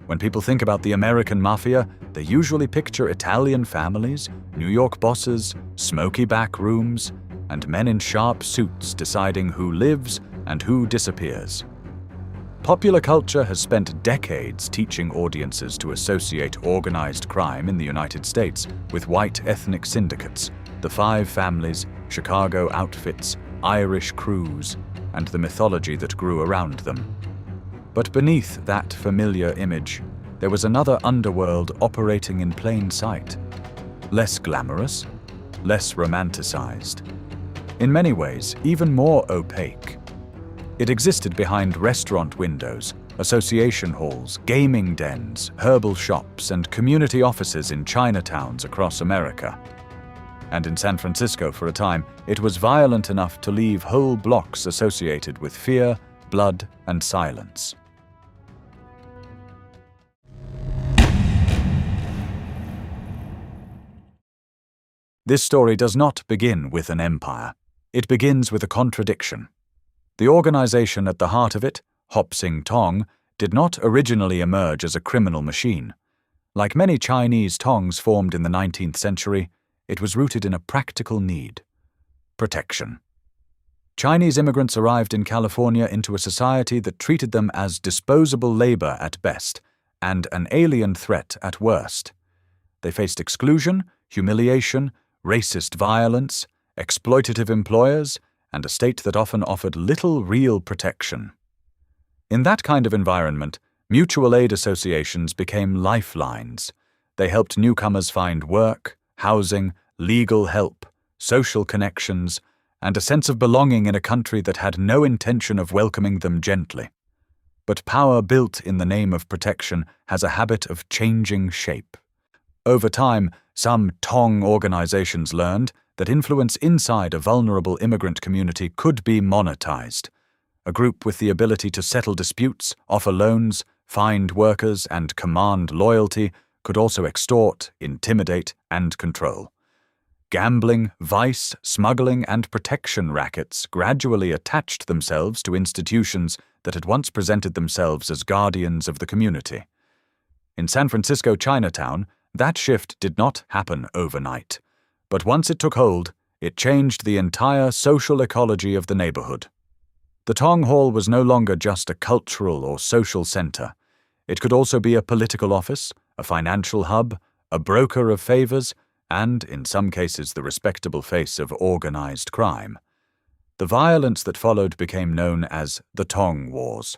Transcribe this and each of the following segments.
When people think about the American mafia, they usually picture Italian families, New York bosses, smoky back rooms, and men in sharp suits deciding who lives and who disappears. Popular culture has spent decades teaching audiences to associate organized crime in the United States with white ethnic syndicates, the Five Families, Chicago outfits, Irish crews, and the mythology that grew around them. But beneath that familiar image, there was another underworld operating in plain sight. Less glamorous, less romanticized. In many ways, even more opaque. It existed behind restaurant windows, association halls, gaming dens, herbal shops, and community offices in Chinatowns across America. And in San Francisco for a time, it was violent enough to leave whole blocks associated with fear, blood, and silence. This story does not begin with an empire. It begins with a contradiction. The organization at the heart of it, Hop Sing Tong, did not originally emerge as a criminal machine. Like many Chinese tongs formed in the 19th century, it was rooted in a practical need: protection. Chinese immigrants arrived in California into a society that treated them as disposable labor at best and an alien threat at worst. They faced exclusion, humiliation, racist violence, exploitative employers, and a state that often offered little real protection. In that kind of environment, mutual aid associations became lifelines. They helped newcomers find work, housing, legal help, social connections, and a sense of belonging in a country that had no intention of welcoming them gently. But power built in the name of protection has a habit of changing shape. Over time, some Tong organizations learned that influence inside a vulnerable immigrant community could be monetized. A group with the ability to settle disputes, offer loans, find workers, and command loyalty could also extort, intimidate, and control. Gambling, vice, smuggling, and protection rackets gradually attached themselves to institutions that had once presented themselves as guardians of the community. In San Francisco Chinatown, that shift did not happen overnight. But once it took hold, it changed the entire social ecology of the neighborhood. The Tong Hall was no longer just a cultural or social center. It could also be a political office, a financial hub, a broker of favors, and, in some cases, the respectable face of organized crime. The violence that followed became known as the Tong Wars.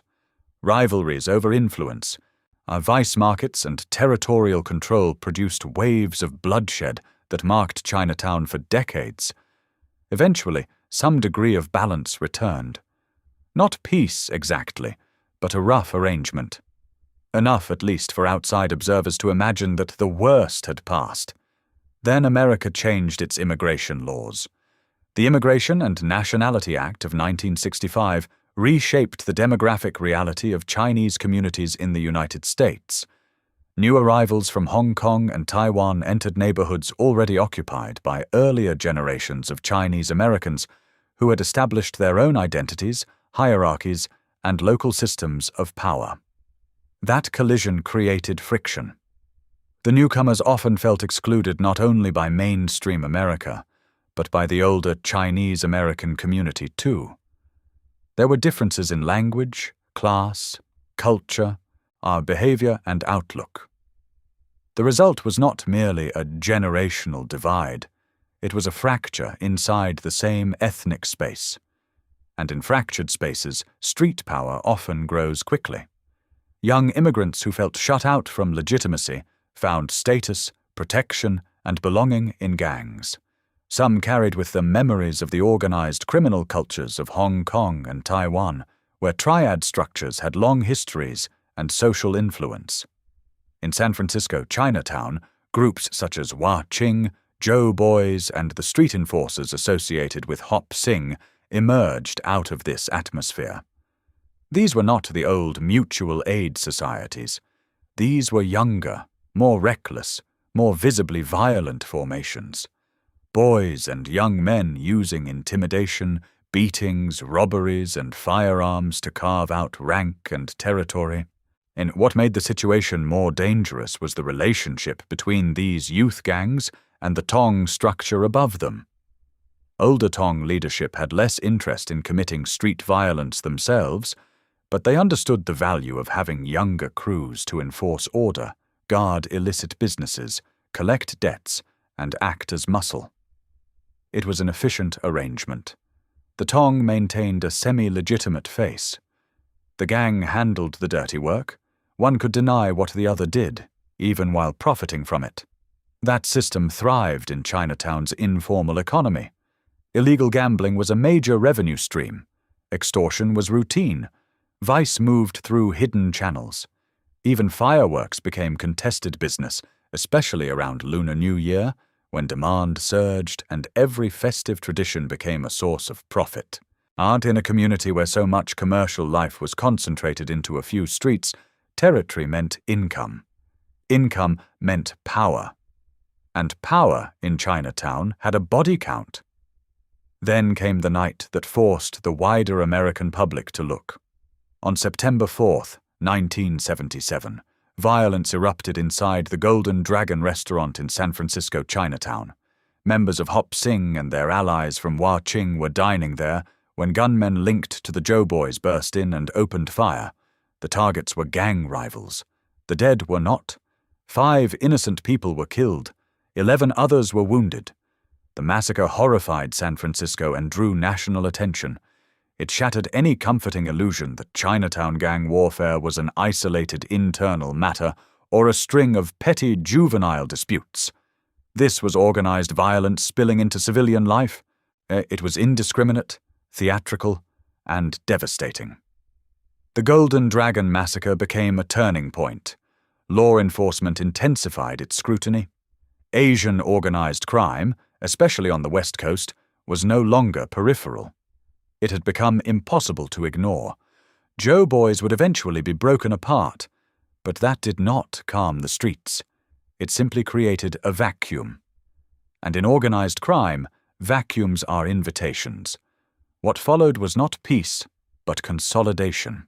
Rivalries over influence, vice markets, and territorial control produced waves of bloodshed that marked Chinatown for decades. Eventually, some degree of balance returned. Not peace exactly, but a rough arrangement. Enough, at least, for outside observers to imagine that the worst had passed. Then America changed its immigration laws. The Immigration and Nationality Act of 1965 reshaped the demographic reality of Chinese communities in the United States. New arrivals from Hong Kong and Taiwan entered neighborhoods already occupied by earlier generations of Chinese Americans who had established their own identities, hierarchies, and local systems of power. That collision created friction. The newcomers often felt excluded not only by mainstream America, but by the older Chinese American community too. There were differences in language, class, culture, our behavior, and outlook. The result was not merely a generational divide. It was a fracture inside the same ethnic space. And in fractured spaces, street power often grows quickly. Young immigrants who felt shut out from legitimacy found status, protection, and belonging in gangs. Some carried with them memories of the organized criminal cultures of Hong Kong and Taiwan, where triad structures had long histories and social influence. In San Francisco Chinatown, groups such as Wah Ching, Joe Boys, and the street enforcers associated with Hop Sing emerged out of this atmosphere. These were not the old mutual aid societies. These were younger, more reckless, more visibly violent formations. Boys and young men using intimidation, beatings, robberies, and firearms to carve out rank and territory. And what made the situation more dangerous was the relationship between these youth gangs and the Tong structure above them. Older Tong leadership had less interest in committing street violence themselves, but they understood the value of having younger crews to enforce order, guard illicit businesses, collect debts, and act as muscle. It was an efficient arrangement. The Tong maintained a semi-legitimate face. The gang handled the dirty work. One could deny what the other did, even while profiting from it. That system thrived in Chinatown's informal economy. Illegal gambling was a major revenue stream. Extortion was routine. Vice moved through hidden channels. Even fireworks became contested business, especially around Lunar New Year, when demand surged and every festive tradition became a source of profit. In a community where so much commercial life was concentrated into a few streets, territory meant income. Income meant power. And power in Chinatown had a body count. Then came the night that forced the wider American public to look. On September 4th, 1977, violence erupted inside the Golden Dragon restaurant in San Francisco Chinatown. Members of Hop Sing and their allies from Wah Ching were dining there when gunmen linked to the Joe Boys burst in and opened fire. The targets were gang rivals. The dead were not. 5 innocent people were killed. 11 others were wounded. The massacre horrified San Francisco and drew national attention. It shattered any comforting illusion that Chinatown gang warfare was an isolated internal matter or a string of petty juvenile disputes. This was organized violence spilling into civilian life. It was indiscriminate, theatrical, and devastating. The Golden Dragon massacre became a turning point. Law enforcement intensified its scrutiny. Asian organized crime, especially on the West Coast, was no longer peripheral. It had become impossible to ignore. Joe Boys would eventually be broken apart, but that did not calm the streets. It simply created a vacuum. And in organized crime, vacuums are invitations. What followed was not peace, but consolidation.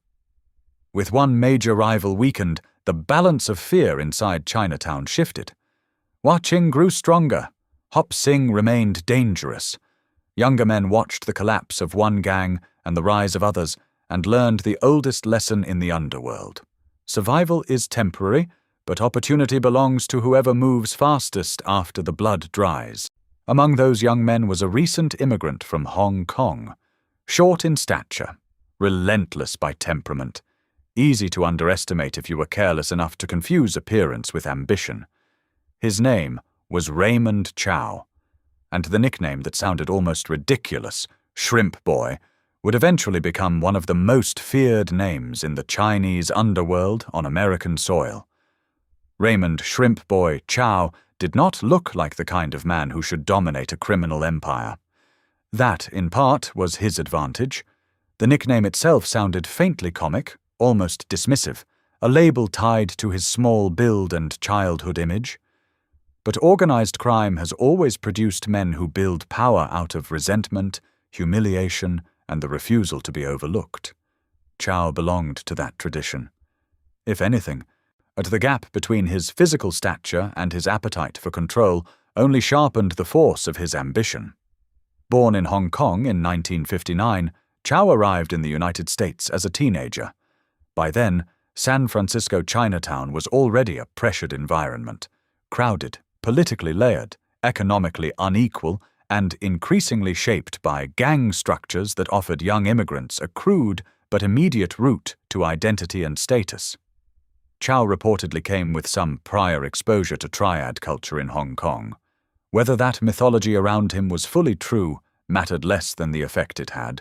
With one major rival weakened, the balance of fear inside Chinatown shifted. Wah Ching grew stronger. Hop Sing remained dangerous. Younger men watched the collapse of one gang and the rise of others and learned the oldest lesson in the underworld. Survival is temporary, but opportunity belongs to whoever moves fastest after the blood dries. Among those young men was a recent immigrant from Hong Kong. Short in stature, relentless by temperament, easy to underestimate if you were careless enough to confuse appearance with ambition. His name was Raymond Chow, and the nickname that sounded almost ridiculous, Shrimp Boy, would eventually become one of the most feared names in the Chinese underworld on American soil. Raymond Shrimp Boy Chow did not look like the kind of man who should dominate a criminal empire. That, in part, was his advantage. The nickname itself sounded faintly comic, almost dismissive, a label tied to his small build and childhood image. But organized crime has always produced men who build power out of resentment, humiliation, and the refusal to be overlooked. Chow belonged to that tradition. If anything, the gap between his physical stature and his appetite for control only sharpened the force of his ambition. Born in Hong Kong in 1959, Chow arrived in the United States as a teenager. By then, San Francisco Chinatown was already a pressured environment, crowded, politically layered, economically unequal, and increasingly shaped by gang structures that offered young immigrants a crude but immediate route to identity and status. Chow reportedly came with some prior exposure to Triad culture in Hong Kong. Whether that mythology around him was fully true mattered less than the effect it had.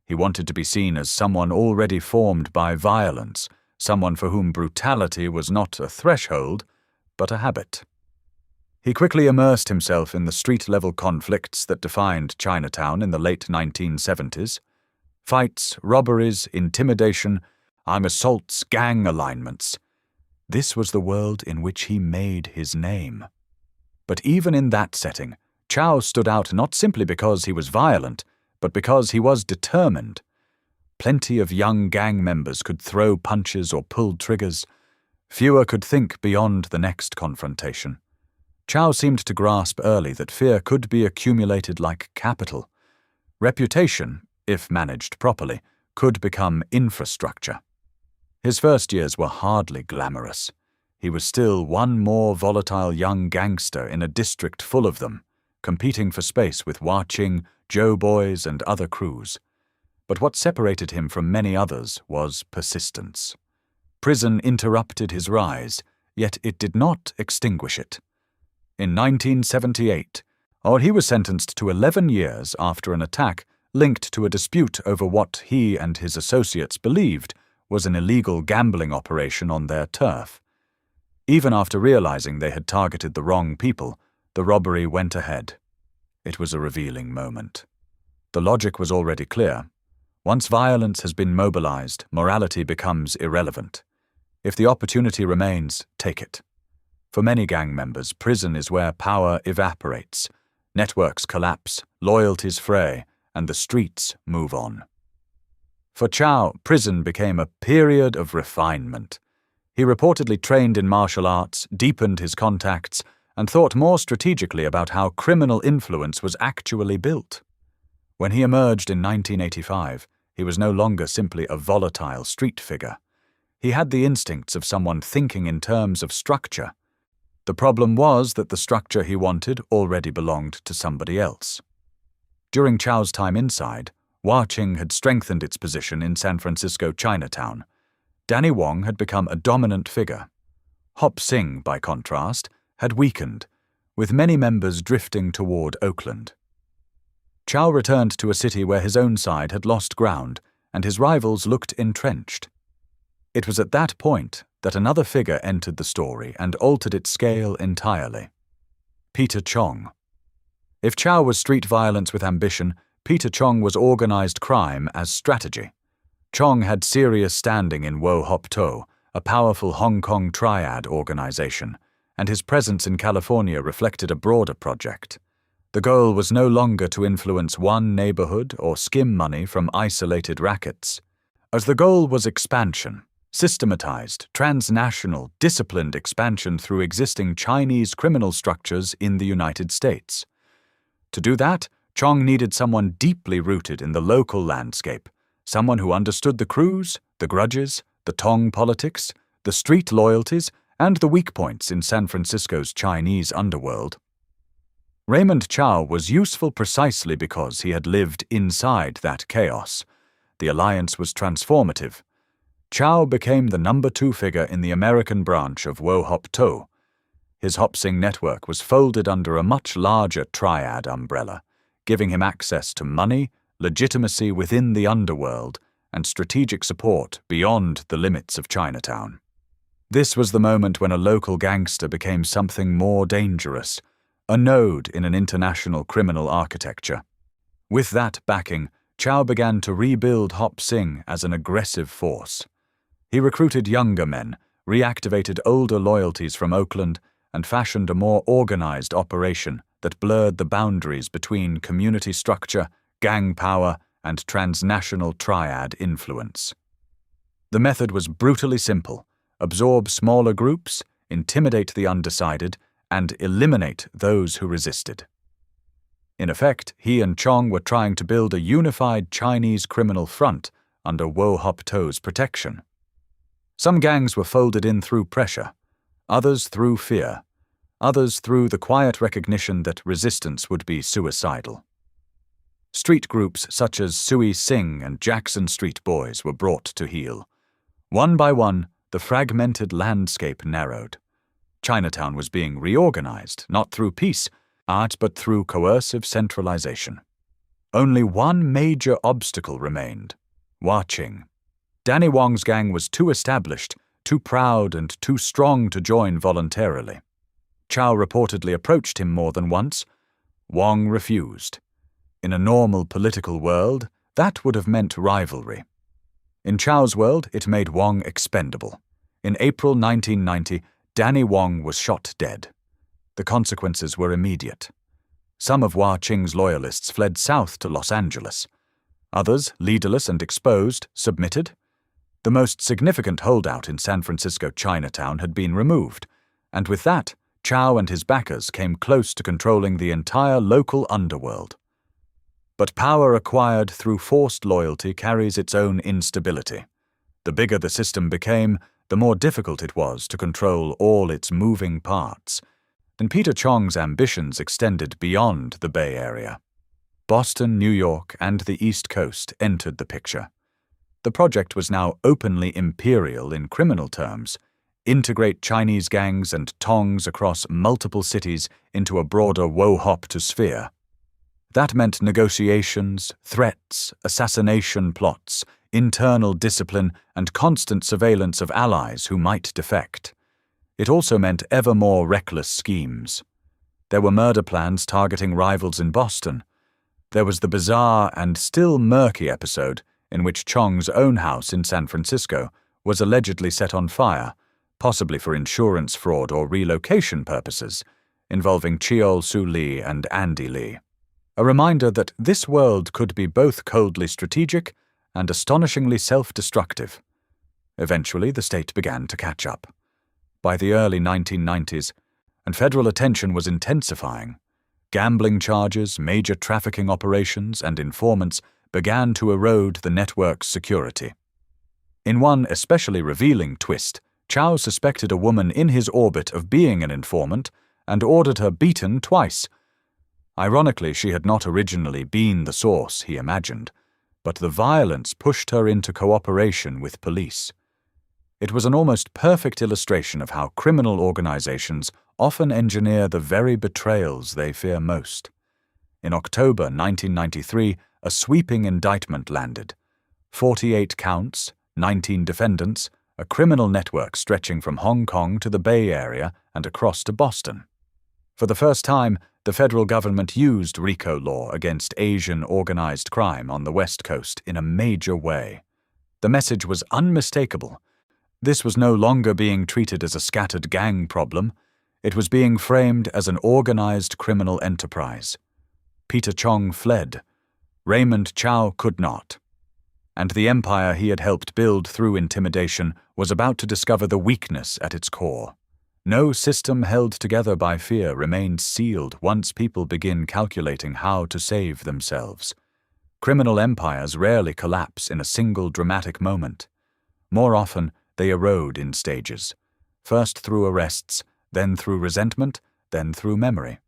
He wanted to be seen as someone already formed by violence, someone for whom brutality was not a threshold, but a habit. He quickly immersed himself in the street-level conflicts that defined Chinatown in the late 1970s. Fights, robberies, intimidation, assaults, gang alignments. This was the world in which he made his name. But even in that setting, Chow stood out not simply because he was violent, but because he was determined. Plenty of young gang members could throw punches or pull triggers. Fewer could think beyond the next confrontation. Chow seemed to grasp early that fear could be accumulated like capital. Reputation, if managed properly, could become infrastructure. His first years were hardly glamorous. He was still one more volatile young gangster in a district full of them, competing for space with Hua Qing, Joe Boys, and other crews. But what separated him from many others was persistence. Prison interrupted his rise, yet it did not extinguish it. In 1978, he was sentenced to 11 years after an attack linked to a dispute over what he and his associates believed was an illegal gambling operation on their turf. Even after realizing they had targeted the wrong people, the robbery went ahead. It was a revealing moment. The logic was already clear. Once violence has been mobilized, morality becomes irrelevant. If the opportunity remains, take it. For many gang members, prison is where power evaporates. Networks collapse, loyalties fray, and the streets move on. For Chow, prison became a period of refinement. He reportedly trained in martial arts, deepened his contacts, and thought more strategically about how criminal influence was actually built. When he emerged in 1985, he was no longer simply a volatile street figure. He had the instincts of someone thinking in terms of structure. The problem was that the structure he wanted already belonged to somebody else. During Chow's time inside, Hua Qing had strengthened its position in San Francisco Chinatown. Danny Wong had become a dominant figure. Hop Sing, by contrast, had weakened, with many members drifting toward Oakland. Chow returned to a city where his own side had lost ground, and his rivals looked entrenched. It was at that point that another figure entered the story and altered its scale entirely. Peter Chong. If Chow was street violence with ambition, Peter Chong was organized crime as strategy. Chong had serious standing in Wo Hop To, a powerful Hong Kong Triad organization, and his presence in California reflected a broader project. The goal was no longer to influence one neighborhood or skim money from isolated rackets, as the goal was expansion, systematized, transnational, disciplined expansion through existing Chinese criminal structures in the United States. To do that, Chong needed someone deeply rooted in the local landscape, someone who understood the crews, the grudges, the Tong politics, the street loyalties, and the weak points in San Francisco's Chinese underworld. Raymond Chow was useful precisely because he had lived inside that chaos. The alliance was transformative. Chow became the number 2 figure in the American branch of Wo Hop To. His Hop Sing network was folded under a much larger Triad umbrella, giving him access to money, legitimacy within the underworld, and strategic support beyond the limits of Chinatown. This was the moment when a local gangster became something more dangerous, a node in an international criminal architecture. With that backing, Chow began to rebuild Hop Sing as an aggressive force. He recruited younger men, reactivated older loyalties from Oakland, and fashioned a more organized operation that blurred the boundaries between community structure, gang power, and transnational Triad influence. The method was brutally simple: absorb smaller groups, intimidate the undecided, and eliminate those who resisted. In effect, he and Chong were trying to build a unified Chinese criminal front under Wo Hop To's protection. Some gangs were folded in through pressure, others through fear, others through the quiet recognition that resistance would be suicidal. Street groups such as Sui Sing and Jackson Street Boys were brought to heel. One by one, the fragmented landscape narrowed. Chinatown was being reorganized, not through peace, but through coercive centralization. Only one major obstacle remained: Hua Qing. Danny Wong's gang was too established, too proud, and too strong to join voluntarily. Chow reportedly approached him more than once. Wong refused. In a normal political world, that would have meant rivalry. In Chow's world, it made Wong expendable. In April 1990, Danny Wong was shot dead. The consequences were immediate. Some of Hua Qing's loyalists fled south to Los Angeles. Others, leaderless and exposed, submitted. The most significant holdout in San Francisco Chinatown had been removed, and with that, Chow and his backers came close to controlling the entire local underworld. But power acquired through forced loyalty carries its own instability. The bigger the system became, the more difficult it was to control all its moving parts, and Peter Chong's ambitions extended beyond the Bay Area. Boston, New York, and the East Coast entered the picture. The project was now openly imperial in criminal terms: integrate Chinese gangs and tongs across multiple cities into a broader wo-hop-to sphere. That meant negotiations, threats, assassination plots, internal discipline, and constant surveillance of allies who might defect. It also meant ever more reckless schemes. There were murder plans targeting rivals in Boston. There was the bizarre and still murky episode in which Chong's own house in San Francisco was allegedly set on fire, possibly for insurance fraud or relocation purposes, involving Cheol Su Lee and Andy Lee. A reminder that this world could be both coldly strategic and astonishingly self-destructive. Eventually, the state began to catch up. By the early 1990s, and federal attention was intensifying, gambling charges, major trafficking operations, and informants began to erode the network's security. In one especially revealing twist, Chow suspected a woman in his orbit of being an informant and ordered her beaten twice. Ironically, she had not originally been the source he imagined, but the violence pushed her into cooperation with police. It was an almost perfect illustration of how criminal organizations often engineer the very betrayals they fear most. In October 1993, a sweeping indictment landed. 48 counts, 19 defendants, a criminal network stretching from Hong Kong to the Bay Area and across to Boston. For the first time, the federal government used RICO law against Asian organized crime on the West Coast in a major way. The message was unmistakable. This was no longer being treated as a scattered gang problem. It was being framed as an organized criminal enterprise. Peter Chong fled. Raymond Chow could not. And the empire he had helped build through intimidation was about to discover the weakness at its core. No system held together by fear remains sealed once people begin calculating how to save themselves. Criminal empires rarely collapse in a single dramatic moment. More often, they erode in stages, first through arrests, then through resentment, then through memory.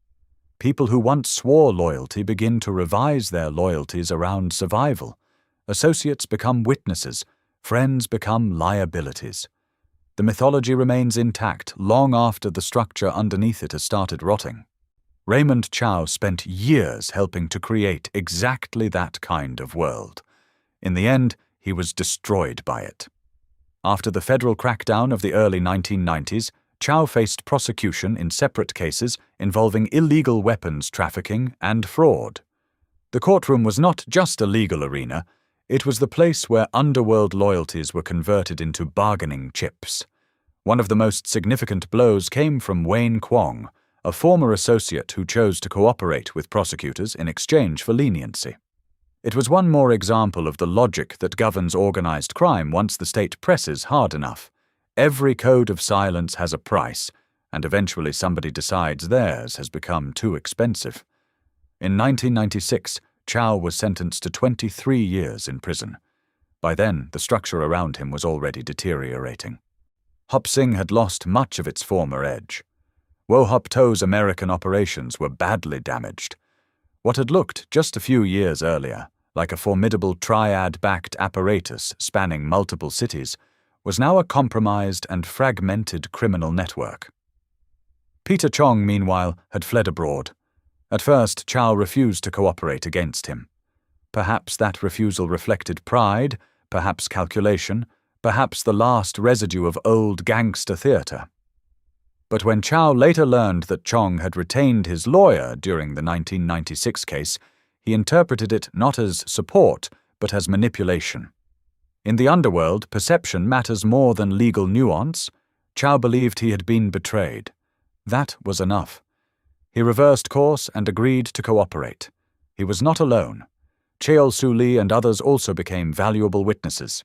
People who once swore loyalty begin to revise their loyalties around survival. Associates become witnesses, friends become liabilities. The mythology remains intact long after the structure underneath it has started rotting. Raymond Chow spent years helping to create exactly that kind of world. In the end, he was destroyed by it. After the federal crackdown of the early 1990s, Chow faced prosecution in separate cases involving illegal weapons trafficking and fraud. The courtroom was not just a legal arena, it was the place where underworld loyalties were converted into bargaining chips. One of the most significant blows came from Wayne Kwong, a former associate who chose to cooperate with prosecutors in exchange for leniency. It was one more example of the logic that governs organized crime once the state presses hard enough. Every code of silence has a price, and eventually somebody decides theirs has become too expensive. In 1996, Chow was sentenced to 23 years in prison. By then, the structure around him was already deteriorating. Hop Sing had lost much of its former edge. Wo Hop To's American operations were badly damaged. What had looked, just a few years earlier, like a formidable Triad-backed apparatus spanning multiple cities, was now a compromised and fragmented criminal network. Peter Chong, meanwhile, had fled abroad. At first, Chow refused to cooperate against him. Perhaps that refusal reflected pride, perhaps calculation, perhaps the last residue of old gangster theater. But when Chow later learned that Chong had retained his lawyer during the 1996 case, he interpreted it not as support, but as manipulation. In the underworld, perception matters more than legal nuance. Chow believed he had been betrayed. That was enough. He reversed course and agreed to cooperate. He was not alone. Cheol Su Li and others also became valuable witnesses.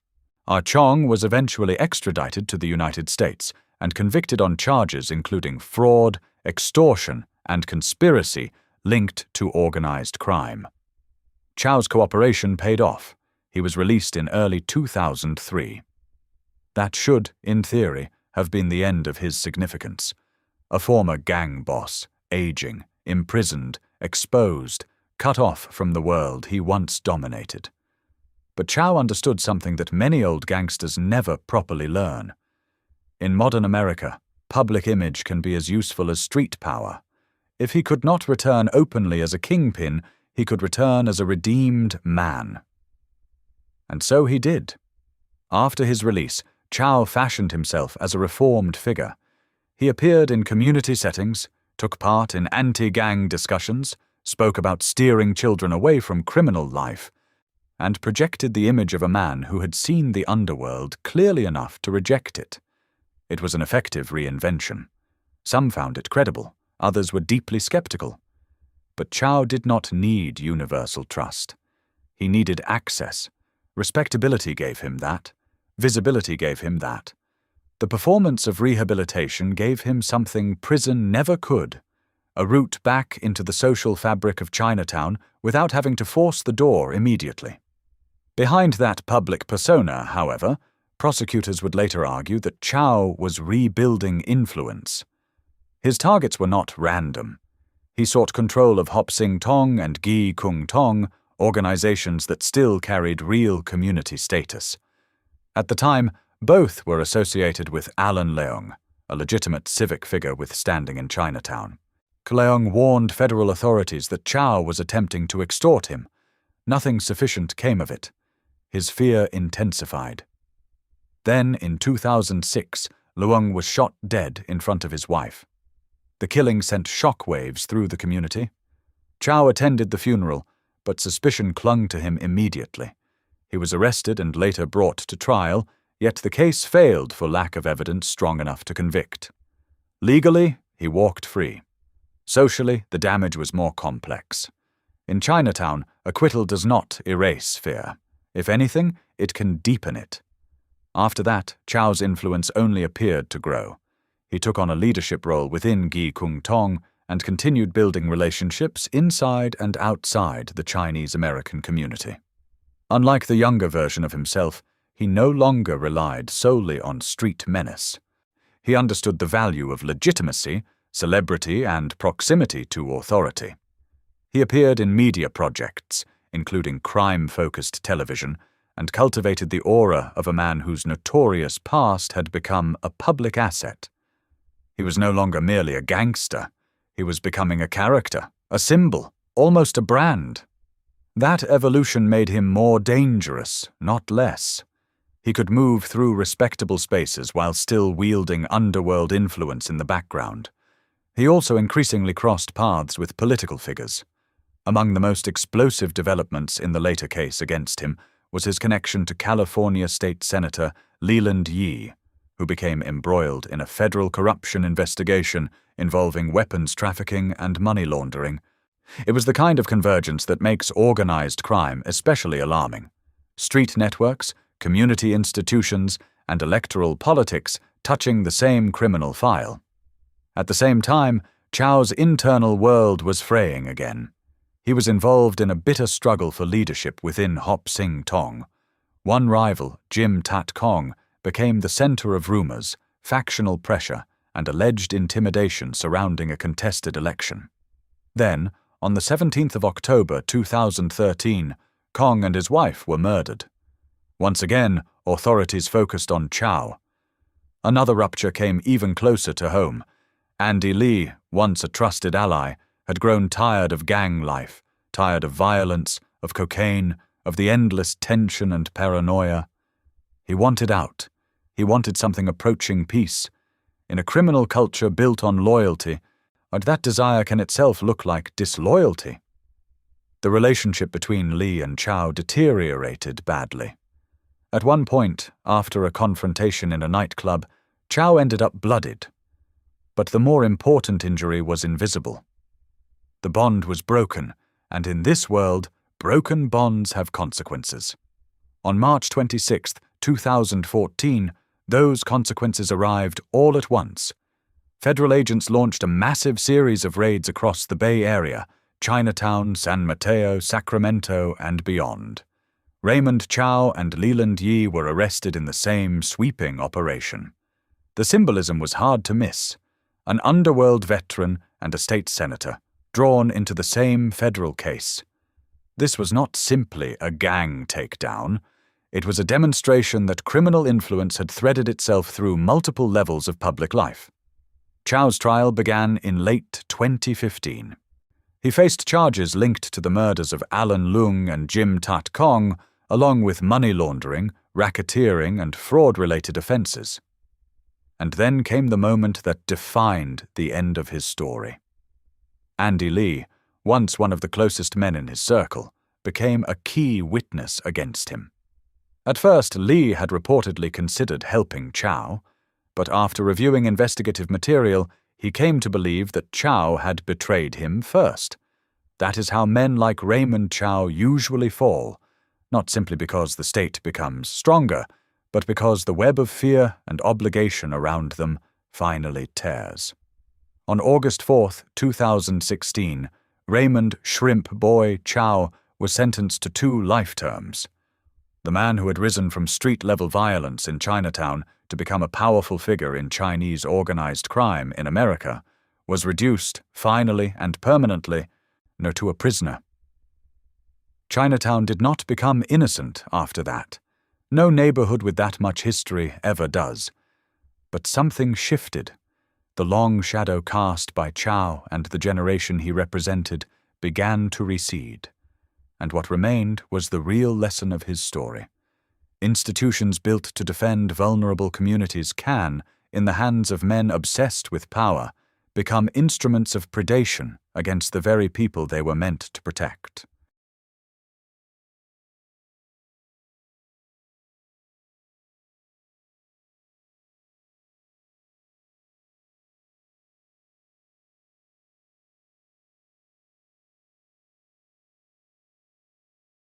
Chong was eventually extradited to the United States and convicted on charges including fraud, extortion, and conspiracy linked to organized crime. Chow's cooperation paid off. He was released in early 2003. That should, in theory, have been the end of his significance. A former gang boss, aging, imprisoned, exposed, cut off from the world he once dominated. But Chow understood something that many old gangsters never properly learn. In modern America, public image can be as useful as street power. If he could not return openly as a kingpin, he could return as a redeemed man. And so he did. After his release, Chow fashioned himself as a reformed figure. He appeared in community settings, took part in anti-gang discussions, spoke about steering children away from criminal life, and projected the image of a man who had seen the underworld clearly enough to reject it. It was an effective reinvention. Some found it credible, others were deeply skeptical. But Chow did not need universal trust. He needed access. Respectability gave him that. Visibility gave him that. The performance of rehabilitation gave him something prison never could: a route back into the social fabric of Chinatown without having to force the door immediately. Behind that public persona, however, prosecutors would later argue that Chow was rebuilding influence. His targets were not random. He sought control of Hop Sing Tong and Gi Kung Tong, organizations that still carried real community status. At the time, both were associated with Alan Leong, a legitimate civic figure with standing in Chinatown. Leong warned federal authorities that Chow was attempting to extort him. Nothing sufficient came of it. His fear intensified. Then, in 2006, Leong was shot dead in front of his wife. The killing sent shockwaves through the community. Chow attended the funeral, but suspicion clung to him immediately. He was arrested and later brought to trial, yet the case failed for lack of evidence strong enough to convict. Legally, he walked free. Socially, the damage was more complex. In Chinatown, acquittal does not erase fear. If anything, it can deepen it. After that, Chow's influence only appeared to grow. He took on a leadership role within Gi Kung Tong and continued building relationships inside and outside the Chinese-American community. Unlike the younger version of himself, he no longer relied solely on street menace. He understood the value of legitimacy, celebrity, and proximity to authority. He appeared in media projects, including crime-focused television, and cultivated the aura of a man whose notorious past had become a public asset. He was no longer merely a gangster. He was becoming a character, a symbol, almost a brand. That evolution made him more dangerous, not less. He could move through respectable spaces while still wielding underworld influence in the background. He also increasingly crossed paths with political figures. Among the most explosive developments in the later case against him was his connection to California State Senator Leland Yee, who became embroiled in a federal corruption investigation involving weapons trafficking and money laundering. It was the kind of convergence that makes organized crime especially alarming. Street networks, community institutions, and electoral politics touching the same criminal file. At the same time, Chow's internal world was fraying again. He was involved in a bitter struggle for leadership within Hop Sing Tong. One rival, Jim Tat Kong, became the center of rumors, factional pressure, and alleged intimidation surrounding a contested election. Then, on the 17th of October 2013, Kong and his wife were murdered. Once again, authorities focused on Chow. Another rupture came even closer to home. Andy Lee, once a trusted ally, had grown tired of gang life, tired of violence, of cocaine, of the endless tension and paranoia. He wanted out. He wanted something approaching peace. In a criminal culture built on loyalty, that desire can itself look like disloyalty. The relationship between Lee and Chow deteriorated badly. At one point, after a confrontation in a nightclub, Chow ended up bloodied. But the more important injury was invisible. The bond was broken, and in this world, broken bonds have consequences. On March 26, 2014, those consequences arrived all at once. Federal agents launched a massive series of raids across the Bay Area, Chinatown, San Mateo, Sacramento, and beyond. Raymond Chow and Leland Yee were arrested in the same sweeping operation. The symbolism was hard to miss. An underworld veteran and a state senator, drawn into the same federal case. This was not simply a gang takedown. It was a demonstration that criminal influence had threaded itself through multiple levels of public life. Chow's trial began in late 2015. He faced charges linked to the murders of Alan Leung and Jim Tat Kong, along with money laundering, racketeering, and fraud-related offenses. And then came the moment that defined the end of his story. Andy Lee, once one of the closest men in his circle, became a key witness against him. At first, Lee had reportedly considered helping Chow, but after reviewing investigative material, he came to believe that Chow had betrayed him first. That is how men like Raymond Chow usually fall, not simply because the state becomes stronger, but because the web of fear and obligation around them finally tears. On August 4, 2016, Raymond "Shrimp Boy" Chow was sentenced to 2 life terms. The man who had risen from street-level violence in Chinatown to become a powerful figure in Chinese organized crime in America was reduced, finally and permanently, to a prisoner. Chinatown did not become innocent after that. No neighborhood with that much history ever does. But something shifted. The long shadow cast by Chow and the generation he represented began to recede. And what remained was the real lesson of his story. Institutions built to defend vulnerable communities can, in the hands of men obsessed with power, become instruments of predation against the very people they were meant to protect.